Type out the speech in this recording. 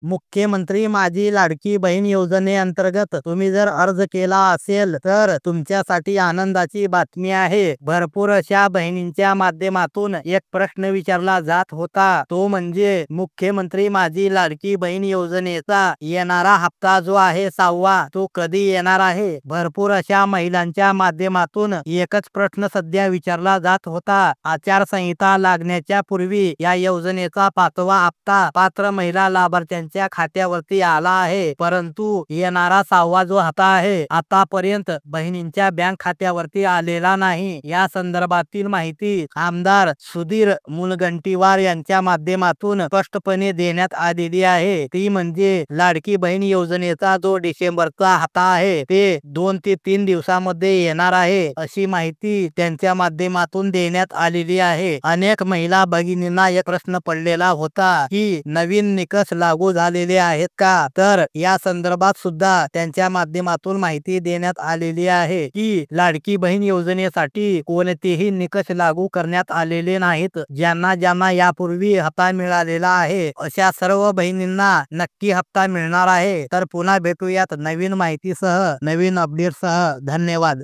मुख्यमंत्री माझी लाडकी बहीण योजनेअंतर्गत तुम्ही जर अर्ज केला असेल तर तुमच्यासाठी आनंदाची बातमी आहे। भरपूर अशा बहिणींच्या माध्यमातून एक प्रश्न विचारला जात होता, तो म्हणजे मुख्यमंत्री माझी लाडकी बहीण योजनेचा येणारा हप्ता जो आहे 6वा तो कधी येणार आहे। भरपूर अशा महिलांच्या माध्यमातून एकच प्रश्न सध्या विचारला जात होता। आचारसंहिता लागण्याच्या पूर्वी या योजनेचा 5वा हप्ता पात्र महिला लाभार्थ्यांच्या खात्यावरती आला आहे, परंतु येणारा 6वा जो हप्ता आहे आतापर्यंत बहिणींच्या बँक खात्यावरती आलेला नाही। या संदर्भातील माहिती आमदार सुधीर मुनगंटीवार यांच्या माध्यमातून स्पष्टपणे देण्यात आलेली आहे। ती म्हणजे लाडकी बहीण योजनेचा जो डिसेंबरचा हप्ता आहे ते 2 ते 3 दिवसामध्ये येणार आहे, अशी माहिती त्यांच्या माध्यमातून देण्यात आलेली आहे। अनेक महिला भगिनींना एक प्रश्न पडलेला होता की नवीन निकष लागू झालेले आहेत का, तर या संदर्भात सुद्धा त्यांच्या माध्यमातून माहिती देण्यात आलेली आहे की लाडकी बहीण योजनेसाठी कोणतेही निकष लागू करण्यात आलेले नाहीत। ज्यांना यापूर्वी हप्ता मिळालेला आहे अशा सर्व बहिणींना नक्की हप्ता मिळणार आहे। तर पुन्हा भेटूयात नवीन माहितीसह, नवीन अपडेटसह। धन्यवाद।